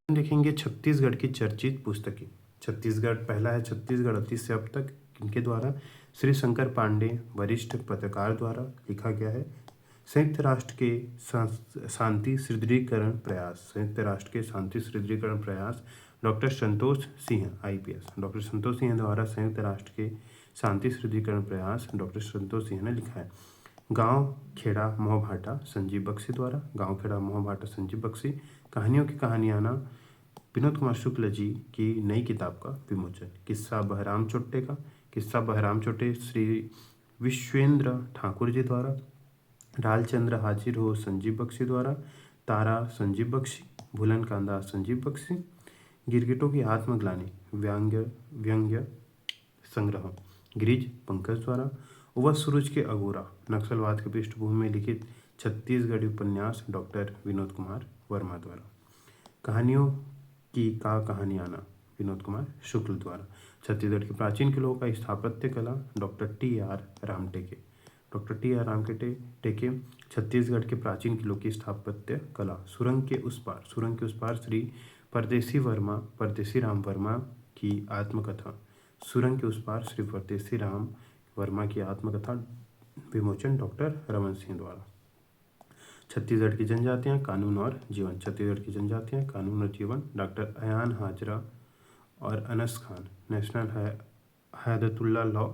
देखेंगे छत्तीसगढ़ की चर्चित पुस्तकें। छत्तीसगढ़ पहला है छत्तीसगढ़ अतीत से अब तक, इनके द्वारा श्री शंकर पांडे वरिष्ठ पत्रकार द्वारा लिखा गया है। संयुक्त राष्ट्र के शांति सुदृढ़ीकरण प्रयास, संयुक्त राष्ट्र के शांति सुदृढ़ीकरण प्रयास doctor Santosh Singh IPS, doctor Santosh Singh द्वारा संयुक्त राष्ट्र के शांति सुदृढ़ीकरण प्रयास डॉक्टर संतोष सिंह ने लिखा है। गांव खेड़ा मोह भाटा संजीव बख्शी द्वारा, गांव खेड़ा मोह भाटा संजीव बख्शी, कहानियों की कहानियाना विनोद कुमार शुक्ल जी की नई किताब का विमोचन। किस्सा बहराम चोट्टे का, किस्सा बहराम चोट्टे श्री विश्वेंद्र ठाकुर जी द्वारा, ढालचंद्र हाजिर हो संजीव बख्शी द्वारा, तारा संजीव बख्शी, भूलन कांदा संजीव बख्शी, गिरगिटों की आत्मग्लानि व्यंग्य संग्रह गिरिज पंकज द्वारा, वह सूरज के अगोरा नक्सलवाद की पृष्ठभूमि में लिखित छत्तीसगढ़ी उपन्यास डॉक्टर विनोद कुमार वर्मा द्वारा, कहानियों की कहानियाना विनोद कुमार शुक्ल द्वारा, छत्तीसगढ़ के प्राचीन किलों का स्थापत्य कला doctor TR Ramteke, doctor TR Ramteke, Chhattisgarh के प्राचीन किलों की स्थापत्य कला, सुरंग के उस पार श्री परदेसी राम वर्मा की आत्मकथा, सुरंग के उस पार श्री परदेसी राम वर्मा की आत्मकथा विमोचन डॉक्टर रमन सिंह द्वारा। छत्तीसगढ़ की जनजातियां कानून और जीवन, छत्तीसगढ़ की जनजातियां कानून और जीवन डॉक्टर अयान हाजरा और अनस खान, नेशनल हयादतुल्ला लॉ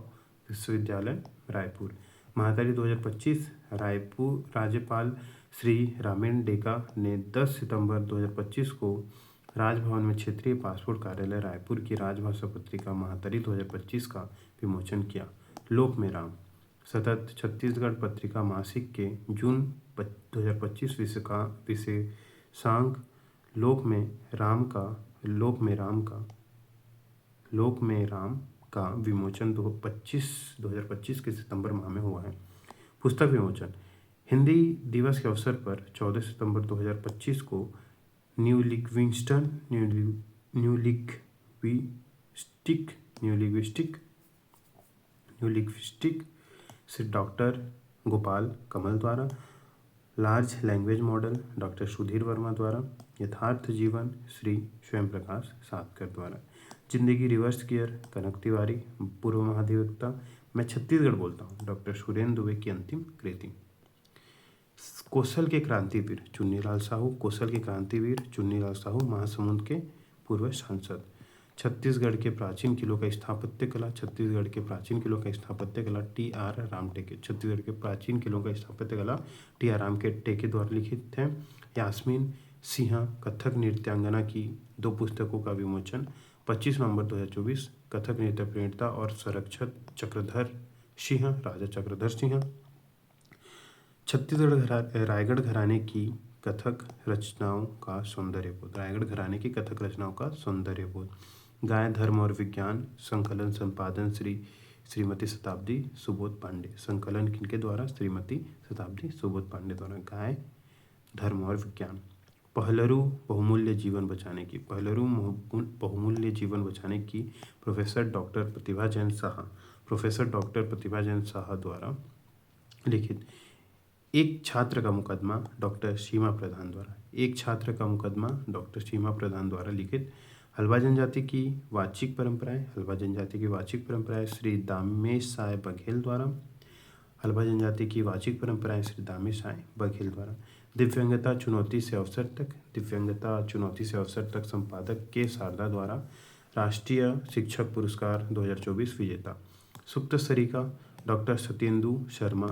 विश्वविद्यालय रायपुर, महातारी 2025, रायपुर। राज्यपाल श्री रामेन डेका ने 10 सितंबर 2025 को राजभवन में क्षेत्रीय पासपोर्ट कार्यालय रायपुर की राजभाषा पत्रिका महातारी 2025 का विमोचन किया। लोक में राम सतत छत्तीसगढ़ पत्रिका मासिक के जून 2025 विशेषांक लोक में राम का विमोचन 2025 के सितंबर माह में हुआ है। पुस्तक विमोचन हिंदी दिवस के अवसर पर 14 सितंबर 2025 को new linguistic Shri doctor Gopal Kamal द्वारा, large language model doctor Sudhir Verma द्वारा, यथार्थ जीवन श्री स्वयं प्रकाश सातकर द्वारा, जिंदगी रिवर्स गियर कनक तिवारी, पूर्व महाधिवक्ता मैं छत्तीसगढ़ बोलता हूँ डॉक्टर सुरेंद्र दुबे की अंतिम कृति, कौशल के क्रांतिवीर चुन्नीलाल साहू महासमुंद के पूर्व सांसद, छत्तीसगढ़ के प्राचीन किलों का स्थापत्य कला, छत्तीसगढ़ के प्राचीन किलों का स्थापत्य कला TR रामटेके, छत्तीसगढ़ के प्राचीन किलों का स्थापत्य कला TR रामटेके द्वारा लिखित है। यास्मीन सिंह कथक नृत्यांगना की 2 पुस्तकों का विमोचन 25 नवंबर 2024, कथक नृत्य प्रणेता और संरक्षक राजा चक्रधर सिंह, छत्तीसगढ़ रायगढ़ घराने की कथक रचनाओं का सौंदर्यबोध, रायगढ़ घराने की कथक रचनाओं का सौंदर्यबोध, गाय धर्म और विज्ञान संकलन संपादन श्रीमती शताब्दी सुबोध पांडे, संकलन किनके द्वारा श्रीमती शताब्दी सुबोध पांडे द्वारा, गाय धर्म और विज्ञान, पहलरू बहुमूल्य जीवन बचाने की प्रोफेसर डॉक्टर प्रतिभा जैन साहा द्वारा लिखित, एक छात्र का मुकदमा डॉक्टर सीमा प्रधान द्वारा लिखित, हल्बा जनजाति की वाचिक परंपराएं श्री दामेश साय बघेल द्वारा, दिव्यांगता चुनौती से अवसर तक संपादक के शारदा द्वारा, राष्ट्रीय शिक्षक पुरस्कार 2024 विजेता, सुप्त सरिका डॉक्टर सत्येंदु शर्मा,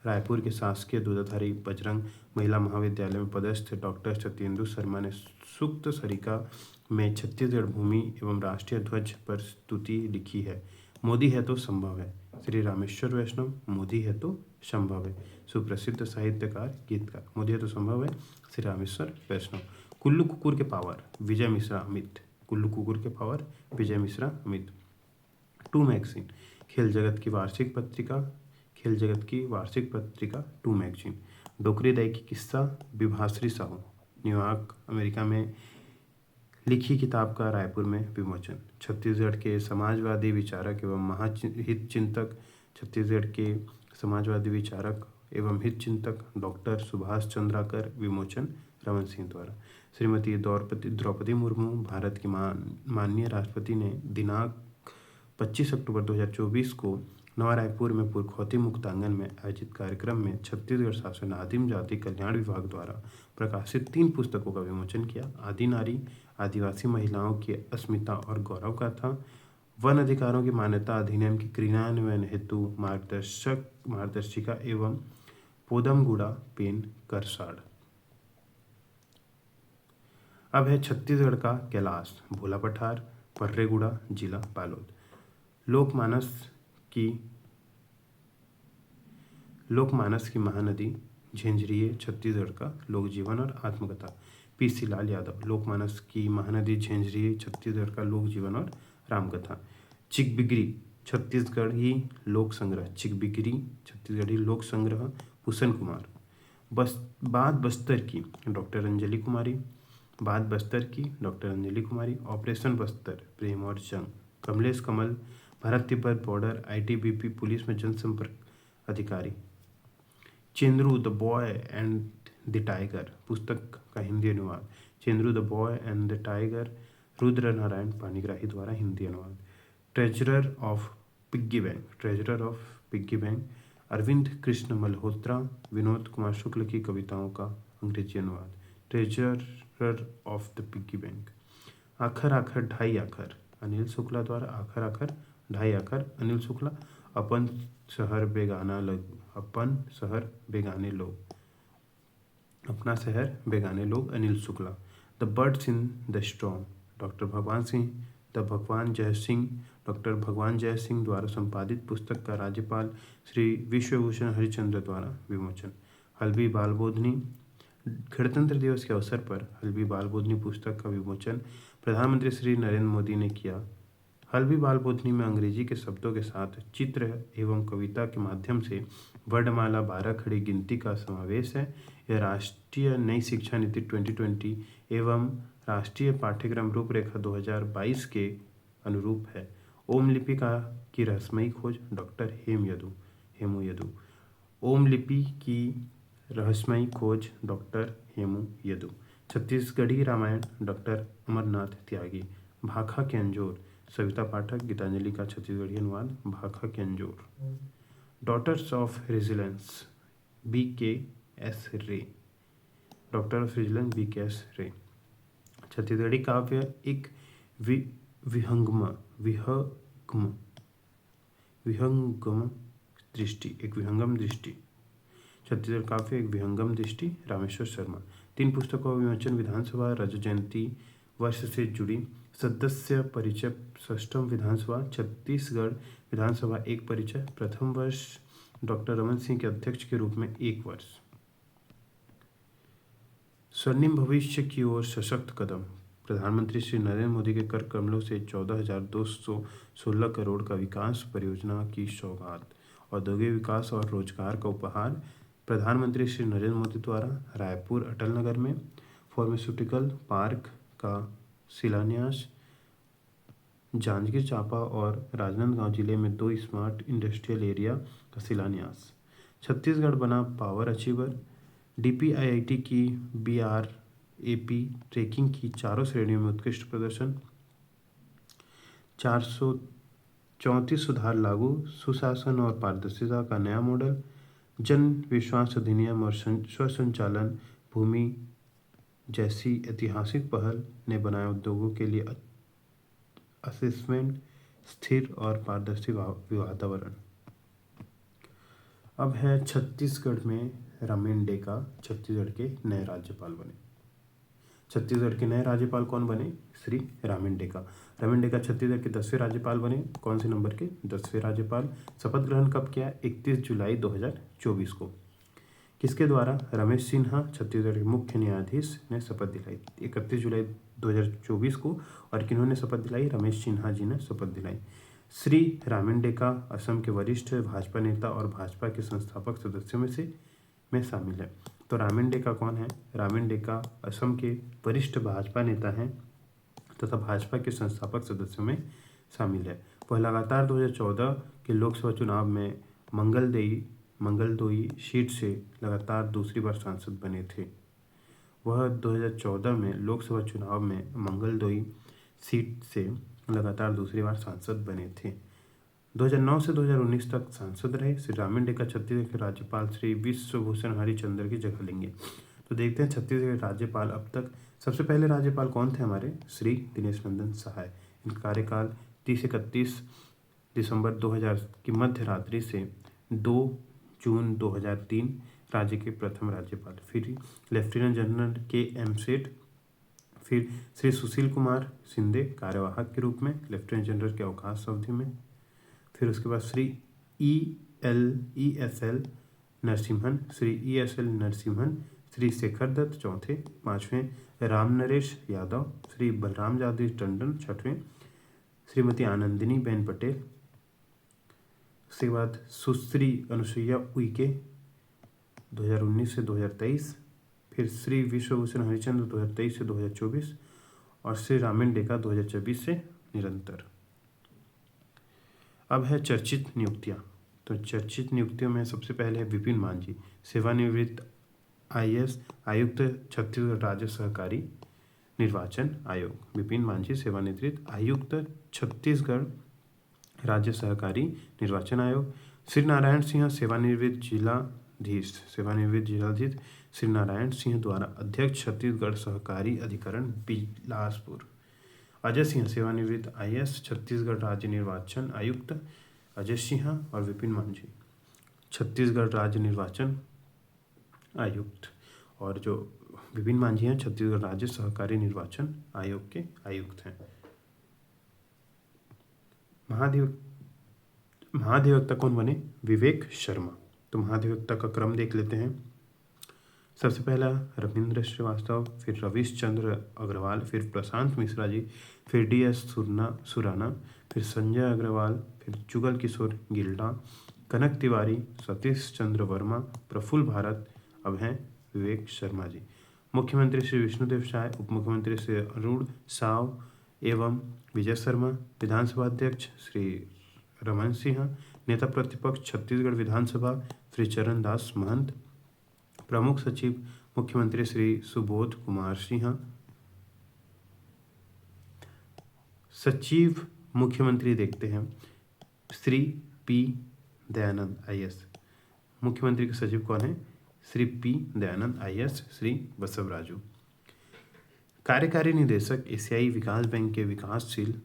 रायपुर के शासकीय दूधाधारी बजरंग महिला महाविद्यालय में पदस्थ डॉक्टर सत्येंदु शर्मा ने सुप्त सरिका में छत्तीसगढ़ भूमि एवं राष्ट्रीय ध्वज पर स्तुति लिखी है। मोदी है तो संभव है श्री रामेश्वर वैष्णव, मोदी है तो संभव है सुप्रसिद्ध साहित्यकार गीतकार, मोदी है तो संभव है श्री रामेश्वर वैष्णव, कुल्लू कुकुर के पावर विजय मिश्रा अमित, टू मैगजीन खेल जगत की वार्षिक पत्रिका टू मैगजीन, डोकरी दाई की किस्सा विभाश्री साहू, न्यूयॉर्क अमेरिका में लिखी किताब का रायपुर में विमोचन, छत्तीसगढ़ के समाजवादी विचारक एवं हित चिंतक डॉक्टर सुभाष चंद्राकर विमोचन रमन सिंह द्वारा। श्रीमती द्रौपदी मुर्मू भारत की माननीय राष्ट्रपति ने दिनांक 25 अक्टूबर 2024 को नवा रायपुर में पुरखौती मुक्तांगन में आयोजित कार्यक्रम में छत्तीसगढ़ शासन आदिम जाति कल्याण विभाग द्वारा प्रकाशित 3 पुस्तकों का विमोचन किया। आदि नारी, आदिवासी महिलाओं की अस्मिता और गौरव गाथा, वन अधिकारों की मान्यता अधिनियम की क्रियान्वयन हेतु मार्गदर्शिका एवं पोदमगुड़ा पेन करसाड़। अब है छत्तीसगढ़ का कैलाश भोला पठार, पर्रेगुड़ा, जिला बालोद। लोकमानस की महानदी झेंझरिए छत्तीसगढ़ का लोक जीवन और आत्मकथा। पी.सी. लाल यादव। लोकमानस की महानदी झेंझरिए छत्तीसगढ़ का लोक जीवन और रामकथा। चिकबिगरी छत्तीसगढ़ी लोक संग्रह। चिकबिगरी छत्तीसगढ़ी लोक संग्रह भूषण कुमार। बात बस्तर की डॉक्टर अंजलि कुमारी। बात बस्तर की डॉक्टर अंजलि कुमारी। ऑपरेशन बस्तर प्रेम और जंग Kamlesh Kamal. Bharat Tibbat border ITBP police में जनसंपर्क अधिकारी। Chendru the boy and the tiger पुस्तक का हिंदी अनुवाद। Chendru the boy and the tiger Rudra Narayan Panigrahi द्वारा हिंदी अनुवाद। Treasurer of piggy bank Arvind Krishna Malhotra Vinod Kumar Shukla की कविताओं का अंग्रेजी अनुवाद। Treasurer of the piggy bank. आखर आखर ढाई आखर अनिल शुक्ला द्वारा। आखर आखर ढाई आखर अनिल शुक्ला। अपन शहर बेगाने लोग अपना शहर बेगाने लोग Anil Shukla. The birds in the storm doctor भगवान सिंह। डॉक्टर भगवान जय सिंह द्वारा संपादित पुस्तक का राज्यपाल श्री विश्वभूषण हरिचंद्र द्वारा विमोचन। हल्बी बाल बोधनी गणतंत्र दिवस के अवसर पर हल्बी बाल बोधनी पुस्तक का विमोचन प्रधानमंत्री श्री नरेंद्र मोदी ने किया। हल्बी बाल बोधनी में अंग्रेजी के शब्दों के साथ चित्र एवं कविता के माध्यम से वर्णमाला 12 खड़ी गिनती का समावेश है। यह राष्ट्रीय नई शिक्षा नीति 2020 एवं राष्ट्रीय पाठ्यक्रम रूपरेखा 2022 के अनुरूप है। ओम लिपि की रहस्यमयी खोज डॉक्टर हेमू यदु। ओम लिपि की रहस्यमयी खोज डॉक्टर हेमू यदु। छत्तीसगढ़ी रामायण डॉक्टर अमरनाथ त्यागी। भाखा के अंजोर सविता पाठक। गीतांजलि का छत्तीसगढ़ी अनुवाद भाखा के अंजोर। डॉटर्स ऑफ रेजिलेंस BKS रे। डॉक्टर ऑफ रेजिलेंस BKS रे। छत्तीसगढ़ी काव्य एक विहंगम दृष्टि। छत्तीसगढ़ काव्य एक विहंगम दृष्टि रामेश्वर शर्मा। 3 पुस्तकों का विमोचन। विधानसभा रजत जयंती वर्ष से जुड़ी सदस्य परिचय 6वीं विधानसभा छत्तीसगढ़ विधानसभा 1 परिचय प्रथम वर्ष डॉक्टर रमन सिंह के अध्यक्ष के रूप में 1 वर्ष। स्वर्णिम भविष्य की ओर सशक्त कदम प्रधानमंत्री श्री नरेंद्र मोदी के कर कमलों से 14,216 करोड़ का विकास परियोजना की सौगात। औद्योगिक विकास और रोजगार का उपहार प्रधानमंत्री श्री नरेंद्र मोदी द्वारा रायपुर अटल नगर में फार्मास्यूटिकल पार्क का शिलान्यास। जांजगीर चांपा और राजनांदगांव जिले में 2 स्मार्ट इंडस्ट्रियल एरिया का शिलान्यास। छत्तीसगढ़ बना पावर अचीवर। DPIIT की BRAP ट्रैकिंग की चारों श्रेणियों में उत्कृष्ट प्रदर्शन। 434 सुधार लागू। सुशासन और पारदर्शिता का नया मॉडल। जन विश्वास अधिनियम और स्वसंचालन भूमि जैसी ऐतिहासिक पहल ने बनाया उद्योगों के लिए असेसमेंट स्थिर और पारदर्शी वातावरण। अब है छत्तीसगढ़ में रामेन डेका छत्तीसगढ़ के नए राज्यपाल बने। छत्तीसगढ़ के नए राज्यपाल कौन बने? श्री रामेन डेका। रामेन डेका छत्तीसगढ़ के 10वें राज्यपाल बने। कौन से नंबर के? 10वें राज्यपाल। शपथ ग्रहण कब किया? 31 जुलाई 2024 को। किसके द्वारा? रमेश सिन्हा छत्तीसगढ़ के मुख्य न्यायाधीश ने शपथ दिलाई 31 जुलाई 2024 को। और किन्होंने शपथ दिलाई? रमेश सिन्हा जी ने शपथ दिलाई। श्री रामेन डेका असम के वरिष्ठ भाजपा नेता और भाजपा के संस्थापक सदस्यों में शामिल है। तो रामेन डेका कौन है? रामेन डेका असम के वरिष्ठ भाजपा नेता हैं तथा भाजपा के संस्थापक सदस्यों में शामिल है। वह लगातार 2014 के लोकसभा चुनाव में मंगलदोई सीट से लगातार दूसरी बार सांसद बने थे। वह 2014 में लोकसभा चुनाव में मंगलदोई सीट से लगातार दूसरी बार सांसद बने थे। 2009 से 2019 तक सांसद रहे। श्री रामिन डेका छत्तीसगढ़ के राज्यपाल श्री विश्वभूषण हरिचंद्र की जगह लेंगे। तो देखते हैं छत्तीसगढ़ के राज्यपाल अब तक। सबसे पहले राज्यपाल कौन थे हमारे? श्री दिनेश नंदन सहाय। इनका कार्यकाल 30-31 दिसंबर 2000 की मध्य रात्रि से 2 जून 2003, राज्य के प्रथम राज्यपाल। फिर लेफ्टिनेंट जनरल के एम सेठ। फिर श्री सुशील कुमार शिंदे कार्यवाहक के रूप में लेफ्टिनेंट जनरल के अवकाश अवधि में। फिर उसके बाद श्री ESL नरसिम्हन, श्री ESL नरसिम्हन, श्री शेखर दत्त चौथे। पाँचवें राम नरेश यादव, श्री बलराम जादव टंडन छठवें, श्रीमती आनंदिनी बेन पटेल। उसके बाद सुश्री अनुसुईया उइके 2019 से 2023। फिर श्री विश्वभूषण हरिचंद्र 2023 से 2024 और श्री रामिन डेका 2024 से निरंतर। अब है चर्चित नियुक्तियां। तो चर्चित नियुक्तियों में सबसे पहले है विपिन मांझी, सेवानिवृत्त IAS आयुक्त छत्तीसगढ़ राज्य सहकारी निर्वाचन आयोग। विपिन मांझी सेवानिवृत्त आयुक्त छत्तीसगढ़ राज्य सहकारी निर्वाचन आयोग। श्री नारायण सिंह सेवानिवृत्त जिलाधीश, श्री नारायण सिंह द्वारा अध्यक्ष छत्तीसगढ़ सहकारी अधिकरण बिलासपुर। अजय सिंह सेवानिवृत्त IAS छत्तीसगढ़ राज्य निर्वाचन आयुक्त। अजय सिंह और विपिन मांझी छत्तीसगढ़ राज्य निर्वाचन आयुक्त, और जो विपिन मांझी हैं छत्तीसगढ़ राज्य सहकारी निर्वाचन आयोग के आयुक्त हैं। महाधिवक्ता कौन बने? विवेक शर्मा। तो महाधिवक्ता का क्रम देख लेते हैं। सबसे पहला रविंद्र श्रीवास्तव, फिर रवीश चंद्र अग्रवाल, फिर प्रशांत मिश्रा जी, फिर DS सुराना, फिर संजय अग्रवाल, फिर जुगल किशोर गिल्डा, कनक तिवारी, सतीश चंद्र वर्मा, प्रफुल्ल भारत। अब हैं विवेक शर्मा जी। मुख्यमंत्री श्री विष्णुदेव साय, उप मुख्यमंत्री श्री अरुण साव एवं विजय शर्मा, विधानसभा अध्यक्ष श्री रमन सिंह, नेता प्रतिपक्ष छत्तीसगढ़ विधानसभा श्री चरण दास महंत, प्रमुख सचिव मुख्यमंत्री श्री सुबोध कुमार सिंह, सचिव मुख्यमंत्री देखते हैं श्री P दयानंद IAS। मुख्यमंत्री के सचिव कौन है? Shri P Dayanand IAS, Shri Basavaraju. कार्यकारी निदेशक एशियाई विकास बैंक के विकासशील,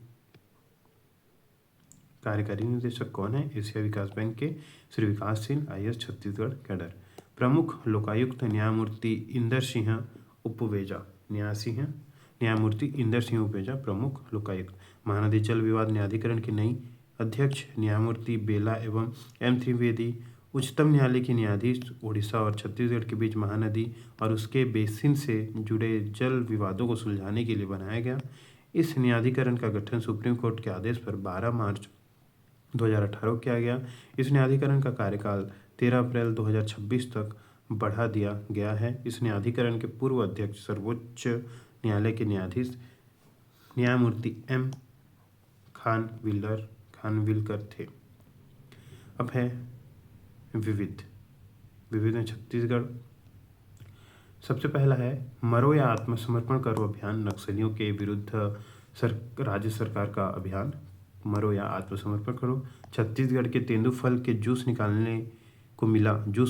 कार्यकारी निदेशक कौन है? एशियाई विकास बैंक के श्री विकासशील IAS छत्तीसगढ़ कैडर। प्रमुख लोकायुक्त न्यायमूर्ति इंदर सिंह उपेजा, न्यायमूर्ति इंदर सिंह उपेजा प्रमुख लोकायुक्त। महानदी जल विवाद न्यायाधिकरण के नई अध्यक्ष न्यायमूर्ति बेला एवं M त्रिवेदी। उच्चतम न्यायालय के न्यायाधीश उड़ीसा और छत्तीसगढ़ के बीच महानदी और उसके बेसिन से जुड़े जल विवादों को सुलझाने के लिए बनाया गया। इस न्यायाधिकरण का गठन सुप्रीम कोर्ट के आदेश पर 12 मार्च 2018 को किया गया। इस न्यायाधिकरण का कार्यकाल 13 अप्रैल 2026 तक बढ़ा दिया गया है। इस न्यायाधिकरण के पूर्व अध्यक्ष सर्वोच्च न्यायालय के न्यायाधीश न्यायमूर्ति M खानविलकर थे। अब है विविध में छत्तीसगढ़। सबसे पहला है मरो या आत्मसमर्पण करो अभियान, नक्सलियों के विरुद्ध राज्य सरकार का अभियान। मरो या आत्मसमर्पण करो। छत्तीसगढ़ के तेंदुफल के जूस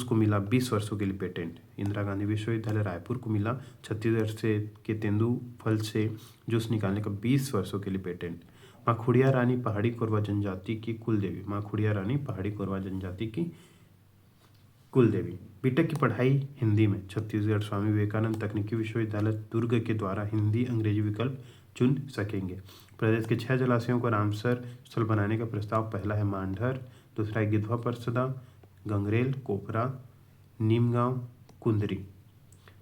को मिला 20 वर्षों के लिए पेटेंट। इंदिरा गांधी विश्वविद्यालय रायपुर को मिला छत्तीसगढ़ से के तेंदुफल से जूस निकालने का 20 वर्षों के लिए पेटेंट। माँ खुड़िया रानी पहाड़ी कोरवा जनजाति की कुलदेवी, माँ खुड़िया रानी पहाड़ी कोरवा जनजाति की कुलदेवी। बीटेक की पढ़ाई हिंदी में। छत्तीसगढ़ स्वामी विवेकानंद तकनीकी विश्वविद्यालय दुर्ग के द्वारा हिंदी अंग्रेजी विकल्प चुन सकेंगे। प्रदेश के 6 जलाशयों को रामसर स्थल बनाने का प्रस्ताव। पहला है मांढर, दूसरा है गिधवा परसदा, गंगरेल, कोपरा, नीमगांव, कुंदरी।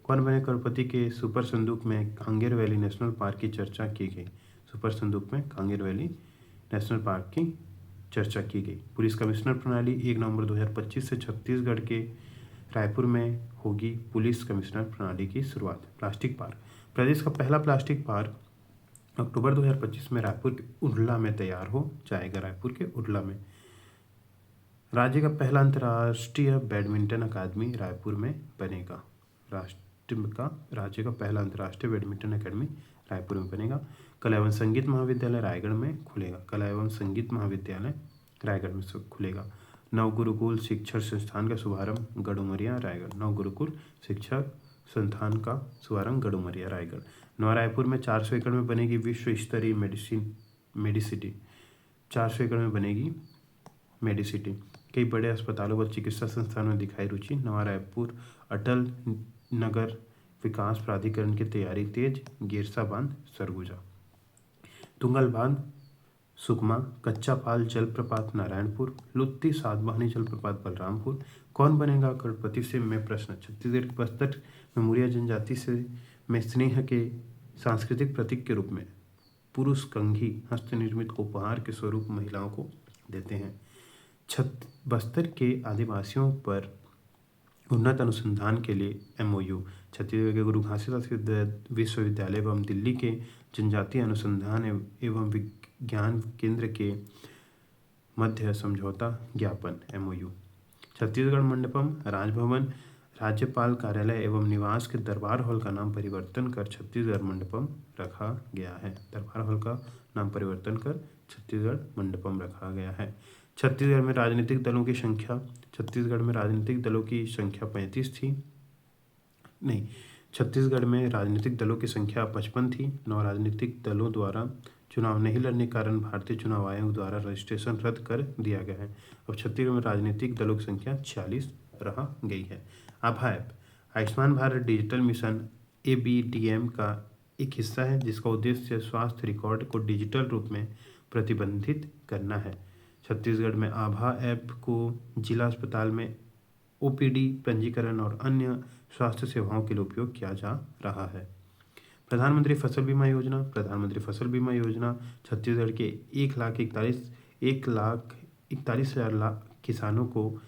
कौन बने करोड़पति के सुपर संदूक में कांगेर वैली नेशनल पार्क की चर्चा की गई। सुपर संदूक में कांगेर वैली नेशनल पार्क की चर्चा की गई। पुलिस कमिश्नर प्रणाली 1 नवंबर 2025 से छत्तीसगढ़ के रायपुर में होगी पुलिस कमिश्नर प्रणाली की शुरुआत। Plastic park. प्रदेश का पहला प्लास्टिक पार्क अक्टूबर 2025 में रायपुर के उरला में तैयार हो जाएगा। रायपुर के उरला में। राज्य का पहला अंतर्राष्ट्रीय बैडमिंटन अकादमी रायपुर में बनेगा। का राज्य का पहला अंतर्राष्ट्रीय बैडमिंटन अकेडमी रायपुर में बनेगा। कला एवं संगीत महाविद्यालय रायगढ़ में खुलेगा। कला एवं संगीत महाविद्यालय रायगढ़ में खुलेगा। नव गुरुकुल शिक्षण संस्थान का शुभारंभ गढ़ुमरिया रायगढ़। नव गुरुकुल शिक्षण संस्थान का शुभारंभ गढ़ुमरिया रायगढ़। नवा रायपुर में 400 एकड़ में बनेगी विश्व स्तरीय मेडिसिटी। 400 एकड़ में बनेगी मेडिसिटी। कई बड़े अस्पतालों व चिकित्सा संस्थानों में दिखाई रुचि। नवा रायपुर अटल नगर विकास प्राधिकरण की तैयारी तेज। गेरसा बांध सरगुजा। तुंगल बांध सुकमा। कच्चा पाल जलप्रपात नारायणपुर। लुत्ती सातवाहनी जलप्रपात बलरामपुर। कौन बनेगा करोड़पति से में प्रश्न। छत्तीसगढ़ के बस्तर में मुरिया जनजाति से में स्नेह के सांस्कृतिक प्रतीक के रूप में पुरुष कंघी हस्तनिर्मित उपहार के स्वरूप महिलाओं को देते हैं। बस्तर के आदिवासियों पर उन्नत अनुसंधान के लिए MOU। छत्तीसगढ़ के गुरु घासीदास विश्वविद्यालय एवं दिल्ली के जनजातीय अनुसंधान एवं विज्ञान केंद्र के मध्य समझौता ज्ञापन MOU। छत्तीसगढ़ मंडपम राजभवन राज्यपाल कार्यालय एवं निवास के दरबार हॉल का नाम परिवर्तन कर छत्तीसगढ़ मंडपम रखा गया है। दरबार हॉल का नाम परिवर्तन कर छत्तीसगढ़ मंडपम रखा गया है। छत्तीसगढ़ में राजनीतिक दलों की संख्या 35 थी। नहीं, छत्तीसगढ़ में राजनीतिक दलों की संख्या 55 थी। 9 राजनीतिक दलों द्वारा चुनाव नहीं लड़ने के कारण भारतीय चुनाव आयोग द्वारा रजिस्ट्रेशन रद्द कर दिया गया है। अब छत्तीसगढ़ में राजनीतिक दलों की संख्या 46 रह गई है। Abha app Ayushman Bharat digital mission ABDM का एक हिस्सा है, जिसका उद्देश्य स्वास्थ्य रिकॉर्ड को डिजिटल रूप में प्रतिबंधित करना है। छत्तीसगढ़ में आभा ऐप को जिला अस्पताल में OPD पंजीकरण और अन्य स्वास्थ्य सेवाओं के लिए उपयोग किया जा रहा है। प्रधानमंत्री फसल बीमा योजना। प्रधानमंत्री फसल बीमा योजना छत्तीसगढ़ के 1,41,000 किसानों को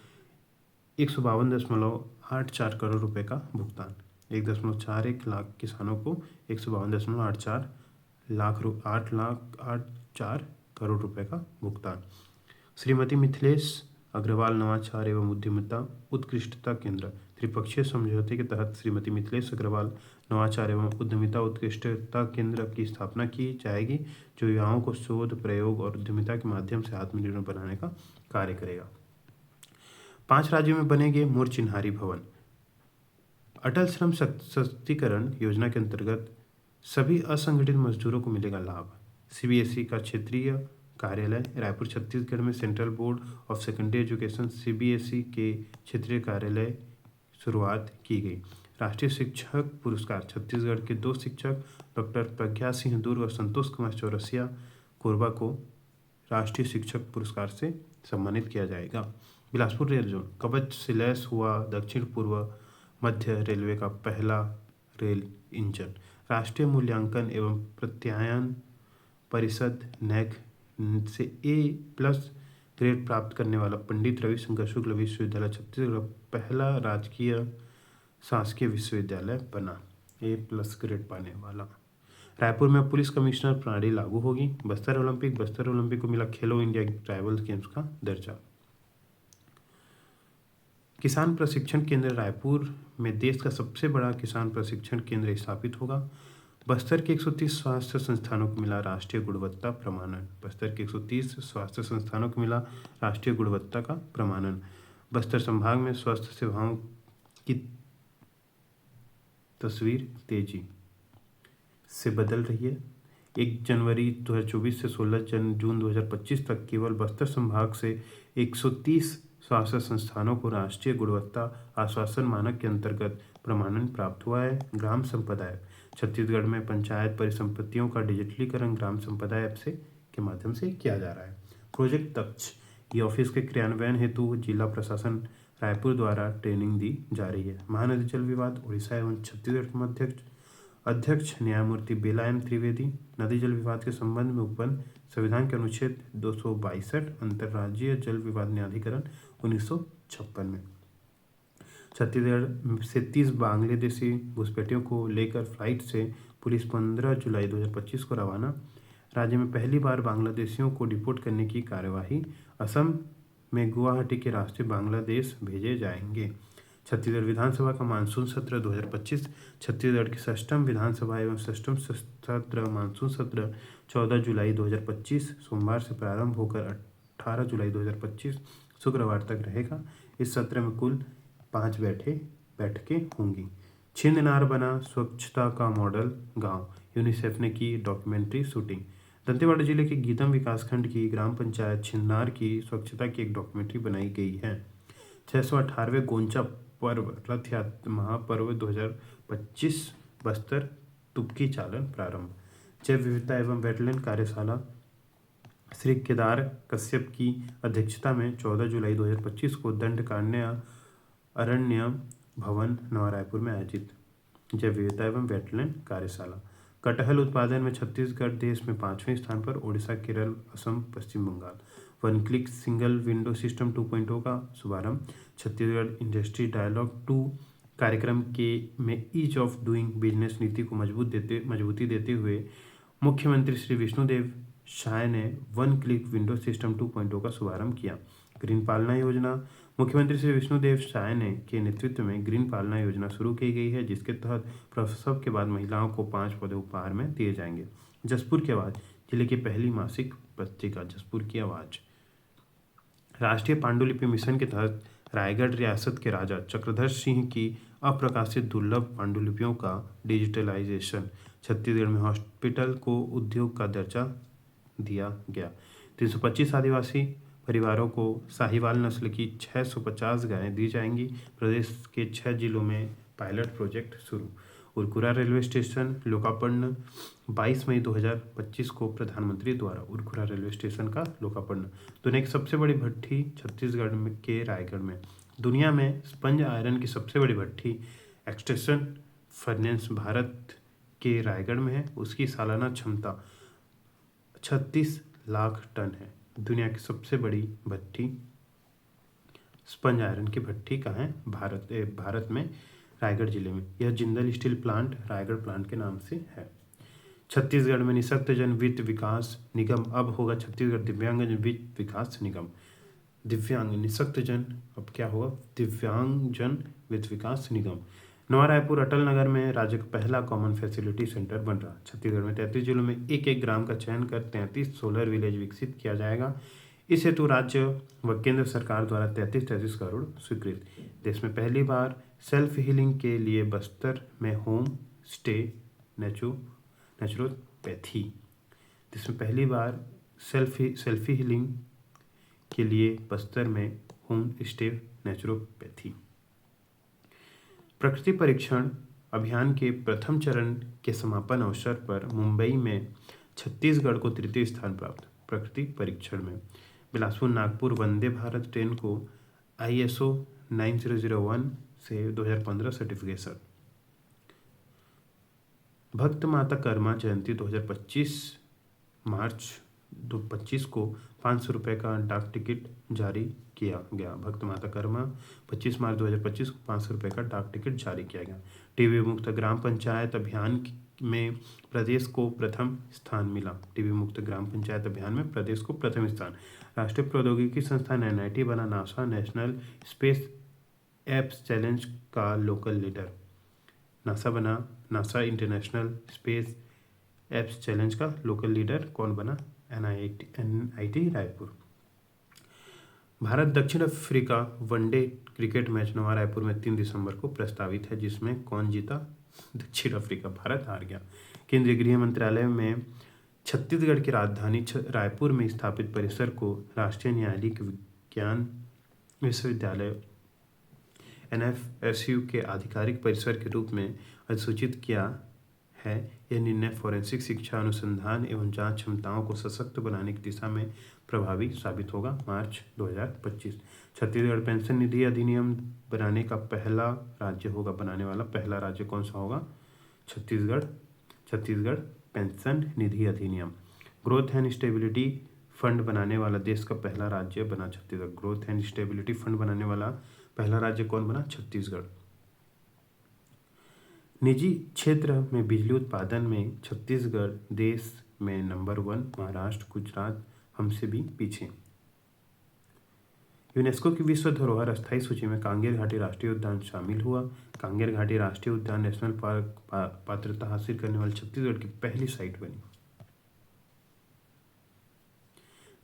152.84 करोड़ रुपए का भुगतान। 1.41 लाख किसानों को 152.84 करोड़ रुपए का भुगतान। श्रीमती मिथिलेश अग्रवाल नवाचार एवं उद्यमिता उत्कृष्टता केंद्र। त्रिपक्षीय समझौते के तहत श्रीमती मिथिलेश अग्रवाल नवाचार एवं उद्यमिता उत्कृष्टता केंद्र की स्थापना की जाएगी, जो युवाओं को शोध, प्रयोग और उद्यमिता के माध्यम से आत्मनिर्भर बनाने का कार्य करेगा। 5 राज्यों में बनेंगे मोर चिन्हारी भवन। अटल श्रम सशक्तिकरण योजना के अंतर्गत सभी असंगठित मजदूरों को मिलेगा लाभ। CBSE का क्षेत्रीय कार्यालय रायपुर छत्तीसगढ़ में central board of secondary education CBSE के क्षेत्रीय कार्यालय शुरुआत की गई। राष्ट्रीय शिक्षक पुरस्कार छत्तीसगढ़ के 2 शिक्षक डॉक्टर प्रज्ञा सिंह दुर्ग और संतोष कुमार चौरसिया कोरबा को राष्ट्रीय शिक्षक पुरस्कार से सम्मानित किया जाएगा। बिलासपुर रेल जोन कवच से लैस हुआ दक्षिण पूर्व मध्य रेलवे का पहला रेल इंजन। राष्ट्रीय मूल्यांकन एवं प्रत्यायन परिषद NAC से A+ ग्रेड प्राप्त करने वाला पंडित रविशंकर शुक्ल विश्वविद्यालय छत्तीसगढ़ पहला राजकीय शासकीय विश्वविद्यालय बना। A+ ग्रेड पाने वाला। रायपुर में पुलिस कमिश्नर प्रणाली लागू होगी। बस्तर ओलंपिक को मिला खेलो इंडिया ट्राइबल गेम्स का दर्जा। किसान प्रशिक्षण केंद्र रायपुर में देश का सबसे बड़ा किसान प्रशिक्षण केंद्र स्थापित होगा। बस्तर के 130 स्वास्थ्य संस्थानों को मिला राष्ट्रीय गुणवत्ता प्रमाणन। बस्तर के 130 स्वास्थ्य संस्थानों को मिला राष्ट्रीय गुणवत्ता का प्रमाणन। बस्तर संभाग में स्वास्थ्य सेवाओं की तस्वीर तेजी से बदल रही है। 1 जनवरी 2024 से 16 जून 2025 तक केवल बस्तर संभाग से 130 स्वास्थ्य संस्थानों को राष्ट्रीय गुणवत्ता आश्वासन मानक के अंतर्गत प्रमाणन प्राप्त हुआ है। ग्राम संपदा ऐप छत्तीसगढ़ में पंचायत परिसंपत्तियों का डिजिटलीकरण ग्राम संपदा ऐप से के माध्यम से किया जा रहा है। प्रोजेक्ट दक्ष ये ऑफिस के क्रियान्वयन हेतु जिला प्रशासन रायपुर द्वारा ट्रेनिंग दी जा रही है। महानदी जल विवाद उड़ीसा एवं छत्तीसगढ़ के अध्यक्ष न्यायमूर्ति बेला एम त्रिवेदी नदी जल विवाद के संबंध में उत्पन्न संविधान के अनुच्छेद 262 अंतर्राज्यीय जल विवाद न्यायाधिकरण 1956 में छत्तीसगढ़ से 30 बांग्लादेशी घुसपैठियों को लेकर फ्लाइट से पुलिस 15 जुलाई 2025 को रवाना। राज्य में पहली बार बांग्लादेशियों को डिपोर्ट करने की कार्यवाही। असम में गुवाहाटी के रास्ते बांग्लादेश भेजे जाएंगे। छत्तीसगढ़ विधानसभा का मानसून सत्र 2025। छत्तीसगढ़ की षष्ठम विधानसभा एवं षष्ठम सत्र मानसून सत्र 14 जुलाई 2025 सोमवार से प्रारंभ होकर 18 जुलाई 2025 शुक्रवार तक रहेगा। इस सत्र में कुल 5 बैठकें होंगी। छिंदनार बना स्वच्छता का मॉडल गांव, यूनिसेफ ने की डॉक्यूमेंट्री शूटिंग। दंतेवाड़ा जिले के गीदम विकासखंड की ग्राम पंचायत छिंदनार की स्वच्छता की एक डॉक्यूमेंट्री बनाई गई है। 618वें गोंचा पर्व रथ यात्रा महापर्व 2025 बस्तर तुर्की चालन प्रारंभ। जैव विविधता एवं वेटलैंड कार्यशाला श्री केदार कश्यप की अध्यक्षता में 14 जुलाई 2025 को दंडकारण्य अरण्य भवन नवा रायपुर में आयोजित जैव विविधता एवं वेटलैंड कार्यशाला। कटहल उत्पादन में छत्तीसगढ़ देश में 5वें स्थान पर, Odisha, Kerala, Assam, Paschim Bangal. One click single window system 2.0 का शुभारंभ। छत्तीसगढ़ इंडस्ट्री डायलॉग 2 कार्यक्रम में ईज ऑफ डूइंग बिजनेस नीति को मजबूती देते हुए मुख्यमंत्री श्री विष्णुदेव साय ने वन क्लिक विंडो सिस्टम 2.0 का शुभारंभ किया। ग्रीन पालना योजना, मुख्यमंत्री श्री विष्णुदेव साय ने के नेतृत्व में ग्रीन पालना योजना शुरू की गई है, जिसके तहत प्रसव के बाद महिलाओं को 5 पौधे उपहार में दिए जाएंगे। जसपुर की आवाज़, जिले की पहली मासिक पत्रिका जसपुर की आवाज़। राष्ट्रीय पांडुलिपि मिशन के तहत रायगढ़ रियासत के राजा चक्रधर सिंह की अप्रकाशित दुर्लभ पांडुलिपियों का डिजिटलाइजेशन। छत्तीसगढ़ में हॉस्पिटल को उद्योग का दर्जा दिया गया। 325 आदिवासी परिवारों को साहिवाल नस्ल की 650 गायें दी जाएंगी। प्रदेश के 6 जिलों में पायलट प्रोजेक्ट शुरू। उरकुरा रेलवे स्टेशन लोकार्पण 22 मई 2025 को प्रधानमंत्री द्वारा उरकुरा रेलवे स्टेशन का लोकार्पण। दुनिया की सबसे बड़ी भट्ठी छत्तीसगढ़ के रायगढ़ में। दुनिया में स्पंज आयरन की सबसे बड़ी भट्ठी एक्सट्रैक्शन फर्नेस भारत के रायगढ़ में है। उसकी सालाना क्षमता 36 लाख टन है। दुनिया की सबसे बड़ी भट्ठी स्पंज आयरन की भट्ठी कहाँ है? भारत में रायगढ़ जिले में। यह Jindal steel plant Raigarh plant के नाम से है। छत्तीसगढ़ में निःशक्तजन वित्त विकास निगम अब होगा छत्तीसगढ़ दिव्यांगजन वित्त विकास निगम। दिव्यांग निःशक्तजन अब क्या होगा? दिव्यांगजन वित्त विकास निगम। नवा रायपुर अटल नगर में राज्य का पहला कॉमन फैसिलिटी सेंटर बन रहा। छत्तीसगढ़ में 33 जिलों में एक ग्राम का चयन कर 33 सोलर विलेज विकसित किया जाएगा। इस हेतु राज्य व केंद्र सरकार द्वारा 33 करोड़ स्वीकृत। देश में पहली बार सेल्फ हीलिंग के लिए बस्तर में होम स्टे नेचुरोपैथी। देश में पहली बार सेल्फी हीलिंग के लिए बस्तर में होम स्टे नेचुरोपैथी। प्रकृति परीक्षण अभियान के प्रथम चरण के समापन अवसर पर मुंबई में छत्तीसगढ़ को तृतीय स्थान प्राप्त। प्रकृति परीक्षण में बिलासपुर नागपुर वंदे भारत ट्रेन को ISO 9001 से 2015 सर्टिफिकेशन। भक्त माता कर्मा जयंती 2025 मार्च 25 को 500 रुपये का डाक टिकट जारी किया गया। भक्त माता कर्मा 25 मार्च 2025 को 500 रुपये का डाक टिकट जारी किया गया। टीबी मुक्त ग्राम पंचायत अभियान में प्रदेश को प्रथम स्थान मिला। टीबी मुक्त ग्राम पंचायत अभियान में प्रदेश को प्रथम स्थान। राष्ट्रीय प्रौद्योगिकी संस्थान NIT बना NASA national space apps challenge का लोकल लीडर। नासा बना NASA international space apps challenge का लोकल लीडर। कौन बना? NIT रायपुर। भारत दक्षिण अफ्रीका वनडे क्रिकेट मैच नवा रायपुर में 3 दिसंबर को प्रस्तावित है, जिसमें कौन जीता? दक्षिण अफ्रीका। भारत हार गया। केंद्रीय गृह मंत्रालय में छत्तीसगढ़ की राजधानी रायपुर में स्थापित परिसर को राष्ट्रीय न्यायालयिक विज्ञान विश्वविद्यालय NFSU के आधिकारिक परिसर के रूप में अधिसूचित किया है। यह निर्णय फोरेंसिक शिक्षा, अनुसंधान एवं जांच क्षमताओं को सशक्त बनाने की दिशा में प्रभावी साबित होगा। मार्च 2025। छत्तीसगढ़ पेंशन निधि अधिनियम बनाने का पहला राज्य होगा। बनाने वाला पहला राज्य कौन सा होगा? छत्तीसगढ़ पेंशन निधि अधिनियम। ग्रोथ एंड स्टेबिलिटी फंड बनाने वाला देश का पहला राज्य बना Chhattisgarh. Growth and stability fund बनाने वाला पहला राज्य कौन बना? छत्तीसगढ़। निजी क्षेत्र में बिजली उत्पादन में छत्तीसगढ़ देश में नंबर 1। महाराष्ट्र, गुजरात हमसे भी पीछे। यूनेस्को की विश्व धरोहर अस्थायी सूची में कांगेर घाटी राष्ट्रीय उद्यान शामिल हुआ। कांगेर घाटी राष्ट्रीय उद्यान नेशनल पार्क पात्रता हासिल करने वाली छत्तीसगढ़ की पहली साइट बनी।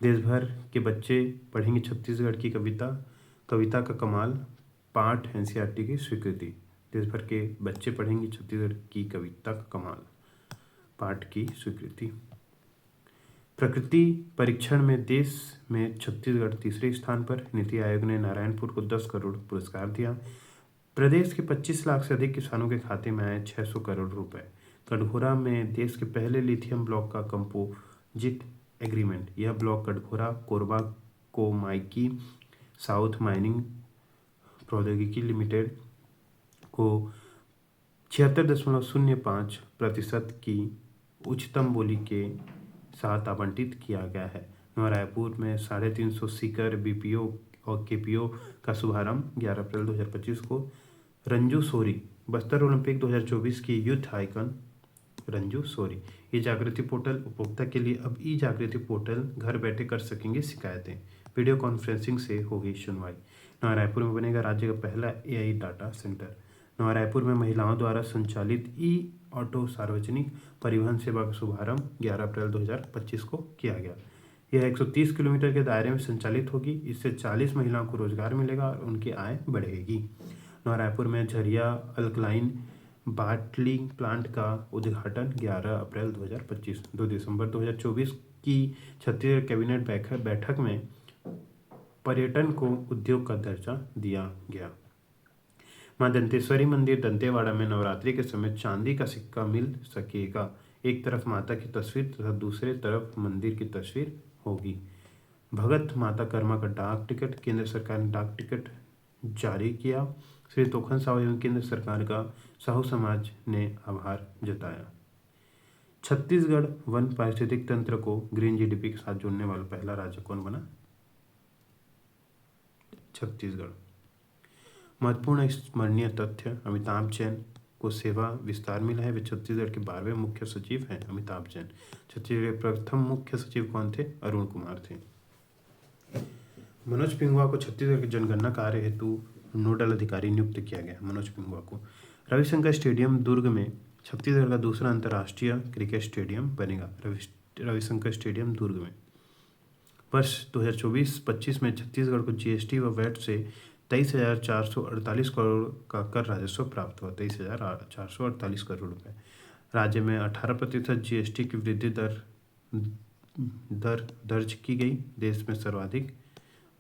देश भर के बच्चे पढ़ेंगे छत्तीसगढ़ की कविता का कमाल पाठ एनसीईआरटी की स्वीकृति। देश भर के बच्चे पढ़ेंगे छत्तीसगढ़ की कविता का कमाल पाठ की स्वीकृति। प्रकृति परीक्षण में देश में छत्तीसगढ़ तीसरे स्थान पर। नीति आयोग ने नारायणपुर को 10 करोड़ पुरस्कार दिया। प्रदेश के 25 लाख से अधिक किसानों के खाते में आए 600 करोड़ रुपए। कटघोरा में देश के पहले लिथियम ब्लॉक का कंपोजिट एग्रीमेंट। यह ब्लॉक कटघोरा कोरबा कोमाइकी साउथ माइनिंग प्रौद्योगिकी लिमिटेड को 76.05% की उच्चतम बोली के साथ आवंटित किया गया है। नवा रायपुर में 350 सीकर बीपीओ और केपीओ का शुभारंभ 11 अप्रैल 2025 को। रंजू सोरी बस्तर ओलंपिक 2024 की यूथ आइकन रंजू सोरी। ई जागृति पोर्टल उपभोक्ता के लिए अब ई जागृति पोर्टल घर बैठे कर सकेंगे शिकायतें। वीडियो कॉन्फ्रेंसिंग से होगी सुनवाई। नवा रायपुर में बनेगा राज्य का पहला एआई डाटा सेंटर। नवा रायपुर में महिलाओं द्वारा संचालित ई ऑटो सार्वजनिक परिवहन सेवा का शुभारंभ 11 अप्रैल 2025 को किया गया। यह 130 किलोमीटर के दायरे में संचालित होगी। इससे 40 महिलाओं को रोजगार मिलेगा और उनकी आय बढ़ेगी। नवा रायपुर में झरिया अल्कलाइन बाटलिंग प्लांट का उद्घाटन 11 अप्रैल 2025। 2 दिसंबर 2024 की छत्तीसगढ़ कैबिनेट बैठक में पर्यटन को उद्योग का दर्जा दिया गया। मां दंतेश्वरी मंदिर दंतेवाड़ा में नवरात्रि के समय चांदी का सिक्का मिल सकेगा। एक तरफ माता की तस्वीर तथा दूसरे तरफ मंदिर की तस्वीर होगी। भगत माता कर्मा का डाक टिकट। केंद्र सरकार ने डाक टिकट जारी किया। श्री तोखन साहू एवं केंद्र सरकार का साहू समाज ने आभार जताया। छत्तीसगढ़ वन पारिस्थितिक तंत्र को ग्रीन जीडीपी के साथ जोड़ने वाला पहला राज्य कौन बना? छत्तीसगढ़। महत्वपूर्ण स्मरणीय तथ्य अमिताभ जैन को सेवा विस्तार मिला है। वे छत्तीसगढ़ के 12वें मुख्य सचिव हैं। अमिताभ जैन। छत्तीसगढ़ के प्रथम मुख्य सचिव कौन थे? अरुण कुमार थे। मनोज पिंगुआ को छत्तीसगढ़ के जनगणना कार्य हेतु नोडल अधिकारी नियुक्त किया गया। मनोज पिंगुआ को। रविशंकर स्टेडियम दुर्ग में छत्तीसगढ़ का दूसरा अंतर्राष्ट्रीय क्रिकेट स्टेडियम बनेगा। रविशंकर स्टेडियम दुर्ग में। वर्ष 2024-25 में छत्तीसगढ़ को जीएसटी व वैट से 23,448 करोड़ का कर राजस्व प्राप्त हुआ। 23,448 करोड़ रुपए। राज्य में 18% जीएसटी की वृद्धि दर दर्ज की गई। देश में सर्वाधिक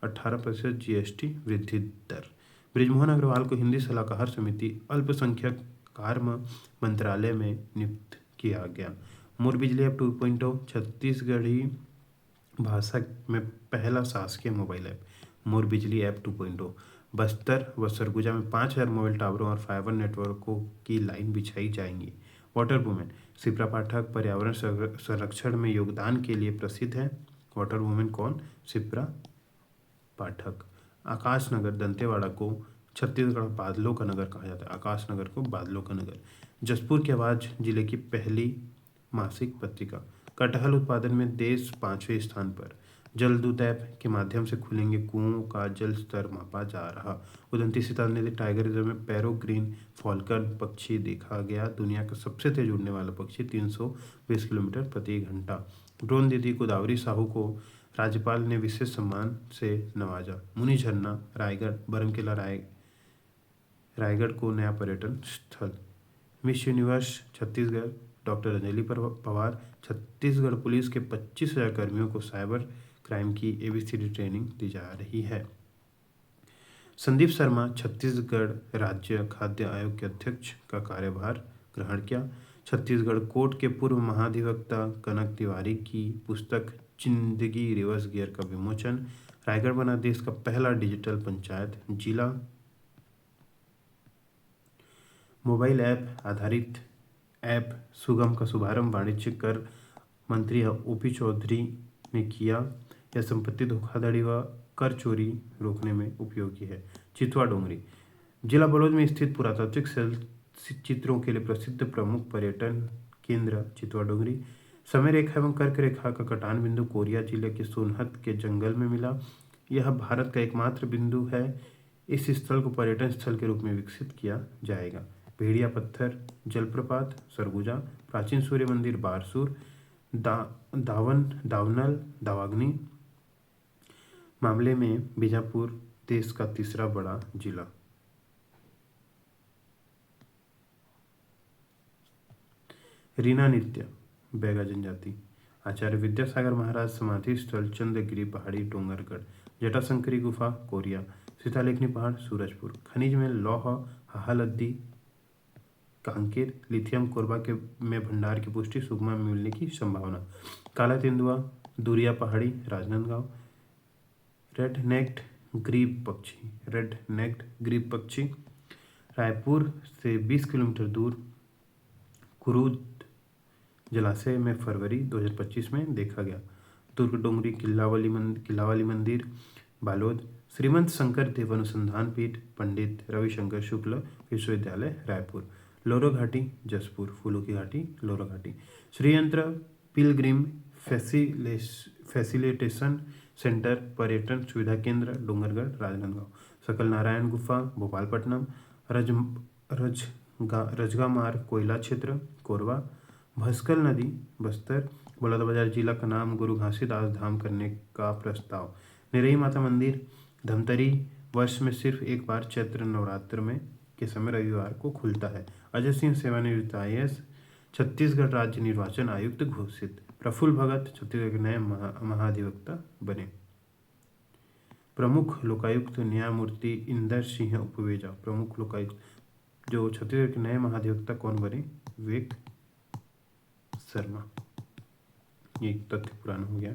18% जीएसटी वृद्धि दर। बृजमोहन अग्रवाल को हिंदी सलाहकार समिति अल्पसंख्यक कार्य मंत्रालय में नियुक्त किया गया। मोर बिजली ऐप 2.0 छत्तीसगढ़ी भाषा में पहला शासकीय मोबाइल ऐप। मोर बिजली ऐप 2.0 बस्तर व सरगुजा में 5,000 मोबाइल टावरों और फाइबर नेटवर्कों की लाइन बिछाई जाएंगी। वाटर वुमेन शिप्रा पाठक पर्यावरण संरक्षण में योगदान के लिए प्रसिद्ध है। वाटर वुमेन कौन? शिप्रा पाठक। आकाश नगर दंतेवाड़ा को छत्तीसगढ़ बादलों का नगर कहा जाता है। आकाश नगर को बादलों का नगर। जसपुर की आवाज जिले की पहली मासिक पत्रिका। कटहल उत्पादन में देश 5वें स्थान पर। जलदूत ऐप के माध्यम से खुलेंगे कुओं का जल स्तर मापा जा रहा। उदंती सीताल नदी टाइगर रिजर्व में पेरोग्रीन फॉल्कन पक्षी देखा गया। दुनिया का सबसे तेज उड़ने वाला पक्षी 320 किलोमीटर प्रति घंटा। ड्रोन दीदी गोदावरी साहू को राज्यपाल ने विशेष सम्मान से नवाजा। मुनि झरना रायगढ़ बरमकेला रायगढ़ को नया पर्यटन स्थल। Miss universe Chhattisgarh doctor Anjali Pawar. Chhattisgarh police के 25,000 कर्मियों को साइबर क्राइम की एबीसीडी ट्रेनिंग दी जा रही है। संदीप शर्मा छत्तीसगढ़ राज्य खाद्य आयोग के अध्यक्ष का कार्यभार ग्रहण किया। छत्तीसगढ़ कोर्ट के पूर्व महाधिवक्ता कनक तिवारी की पुस्तक जिंदगी रिवर्स गियर का विमोचन। रायगढ़ बना देश का पहला डिजिटल पंचायत जिला। मोबाइल ऐप आधारित ऐप सुगम का शुभारंभ वाणिज्य कर मंत्री ओपी चौधरी ने किया। यह संपत्ति धोखाधड़ी व कर चोरी रोकने में उपयोगी है। चितवा डोंगरी जिला बलौद में स्थित पुरातात्विक चित्रों के लिए प्रसिद्ध प्रमुख पर्यटन केंद्र चितवा डोंगरी। समय रेखा एवं कर्क रेखा का कटान बिंदु कोरिया जिले के सोनहत के जंगल में मिला। यह भारत का एकमात्र बिंदु है। इस स्थल को पर्यटन स्थल के रूप में विकसित किया जाएगा। भेड़िया पत्थर जलप्रपात सरगुजा, प्राचीन सूर्य मंदिर बारसूर, दावनल दावाग्नि मामले में बीजापुर देश का तीसरा बड़ा जिला। रीना नृत्य बैगा जनजाति। आचार्य विद्यासागर महाराज समाधि स्थल चंद्रगिरी पहाड़ी डोंगरगढ़। जटाशंकरी गुफा कोरिया। सीतालेखनी पहाड़ सूरजपुर। खनिज में लौह हालद्दी कांकेर। लिथियम कोरबा के में भंडार की पुष्टि सुगमा में मिलने की संभावना। काला तेंदुआ दूरिया पहाड़ी राजनांदगांव। रेड नेक्ड ग्रीब पक्षी रायपुर से 20 किलोमीटर दूर कुरूद जलाशय में फरवरी 2025 में देखा गया। दुर्ग डोंगरी किल्लावाली मंदिर बालोद। श्रीमंत शंकर देव अनुसंधान पीठ पंडित रविशंकर शुक्ल विश्वविद्यालय रायपुर। लोरो घाटी जसपुर। फूलों की घाटी लोरो घाटी। श्रीयंत्र पिलग्रिम फैसिलिटेशन सेंटर पर्यटन सुविधा केंद्र डोंगरगढ़ राजनांदगांव। सकल नारायण गुफा भोपालपट्टनम। रजगामार कोयला क्षेत्र कोरबा। भस्कल नदी बस्तर। बलौदाबाजार जिला का नाम गुरु घासीदास धाम करने का प्रस्ताव। निरही माता मंदिर धमतरी वर्ष में सिर्फ एक बार चैत्र नवरात्र में के समय रविवार को खुलता है। अजय सिंह सेवानिवृत्त IAS छत्तीसगढ़ राज्य निर्वाचन आयुक्त घोषित। प्रफुल्ल भगत छत्तीसगढ़ के नए महाधिवक्ता बने। प्रमुख लोकायुक्त न्यायमूर्ति इंदर सिंह उपवेजा। प्रमुख लोकायुक्त जो छत्तीसगढ़ के नए महाधिवक्ता कौन बने? विवेक शर्मा। ये तथ्य पुराना हो गया।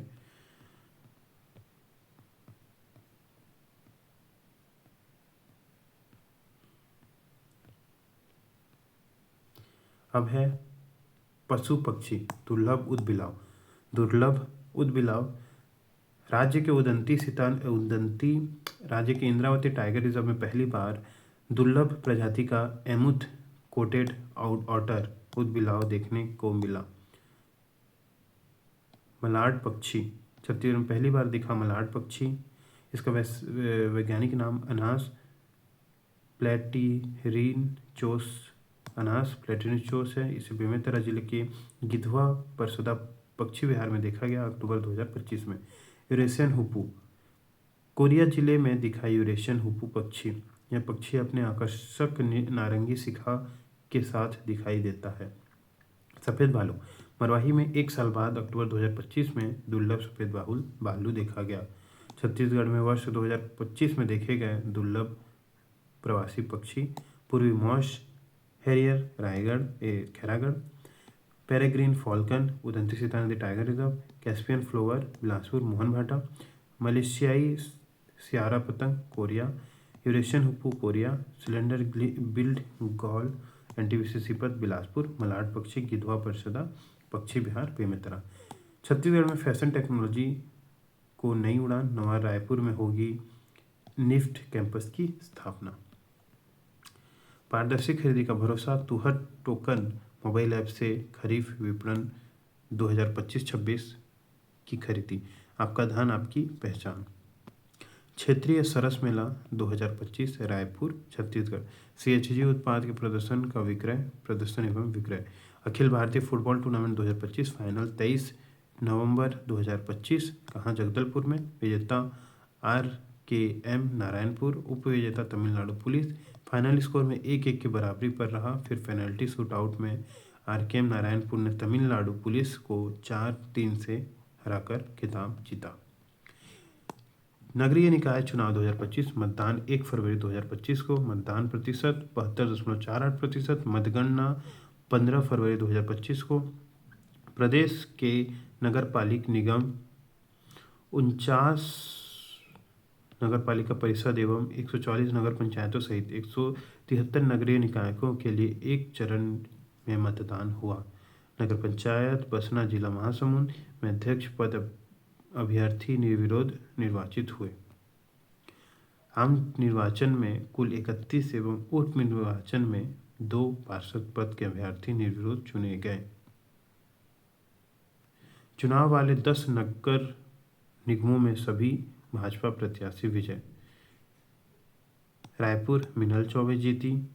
अब है पशु पक्षी दुर्लभ उदबिलाव राज्य के राज्य के इंद्रावती टाइगर रिजर्व में पहली बार दुर्लभ प्रजाति का एमुथ कोटेड ऑटर उदबिलाव देखने को मिला। मलाड पक्षी छत्तीसगढ़ में पहली बार दिखा मलाड पक्षी। इसका वैज्ञानिक नाम अनास प्लेटिनिचोस है। इसे बेमेतरा जिले के गिधवा परसदा पक्षी विहार में देखा गया अक्टूबर 2025 में। यूरेशियन हुप्पू कोरिया जिले में दिखा यूरेशियन हुप्पू पक्षी। यह पक्षी अपने आकर्षक नारंगी शिखा के साथ दिखाई देता है। सफ़ेद भालू मरवाही में 1 साल बाद अक्टूबर 2025 में दुर्लभ सफ़ेद भालू देखा गया। छत्तीसगढ़ में वर्ष 2025 में देखे गए दुर्लभ प्रवासी पक्षी पूर्वी marsh harrier Khairagarh. Peregrine falcon Udanti Sitanadi tiger reserve. Caspian plover Bilaspur Mohanbhata. मलेशियाई सियारा पतंग Koriya. Eurasian hoopoe Koriya. Slender billed gull NTPC Sipat Bilaspur. मलाड पक्षी गिधवा परिषदा पक्षी विहार बेमेतरा। छत्तीसगढ़ में फैशन टेक्नोलॉजी को नई उड़ान नवा रायपुर में होगी निफ्ट कैंपस की स्थापना। पारदर्शी खरीदी का भरोसा तुहर टोकन मोबाइल ऐप से खरीफ विपणन 2025-26 की खरीदी। आपका धान आपकी पहचान। क्षेत्रीय सरस मेला 2025 रायपुर छत्तीसगढ़। CHG उत्पाद के प्रदर्शन एवं विक्रय। Akhil Bharatiya football tournament 2025 final 23 नवंबर 2025 कहाँ? जगदलपुर में। विजेता RKM नारायणपुर। उपविजेता तमिलनाडु पुलिस। फाइनल स्कोर में 1-1 की बराबरी पर रहा। फिर पेनल्टी शूटआउट में RKM नारायणपुर ने तमिलनाडु पुलिस को 4-3 से हराकर खिताब जीता। नगरीय निकाय चुनाव 2025 मतदान 1 फरवरी 2025 को। मतदान प्रतिशत 72.48%। मतगणना 15 फरवरी 2025 को। प्रदेश के नगरपालिक निगम 49 नगरपालिका परिषद एवं 144 नगर पंचायतों सहित 173 नगरीय निकायों के लिए एक चरण में मतदान हुआ। नगर पंचायत बसना जिला महासमुंद में अध्यक्ष पद अभ्यर्थी निर्विरोध निर्वाचित हुए। आम निर्वाचन में कुल 31 एवं उप निर्वाचन में 2 पार्षद पद के अभ्यर्थी निर्विरोध चुने गए। चुनाव वाले 10 नगर निगमों में सभी भाजपा प्रत्याशी विजय। रायपुर मिनल चौबे जीती,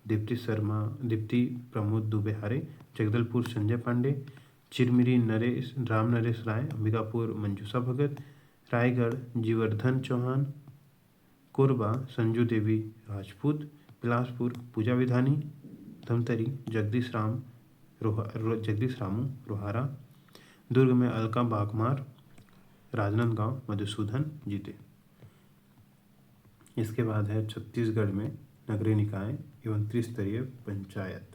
दीप्ति प्रमोद दुबे हारे। जगदलपुर संजय पांडे। चिरमिरी राम नरेश राय। अंबिकापुर मंजूषा भगत। रायगढ़ जीवर्धन चौहान। कोरबा संजू देवी राजपूत। बिलासपुर पूजा विधानी। धमतरी जगदीश रामू रोहारा। दुर्ग में अलका बागमार। राजनांदगांव मधुसूदन जीते। इसके बाद है छत्तीसगढ़ में नगरीय निकाय एवं त्रिस्तरीय पंचायत।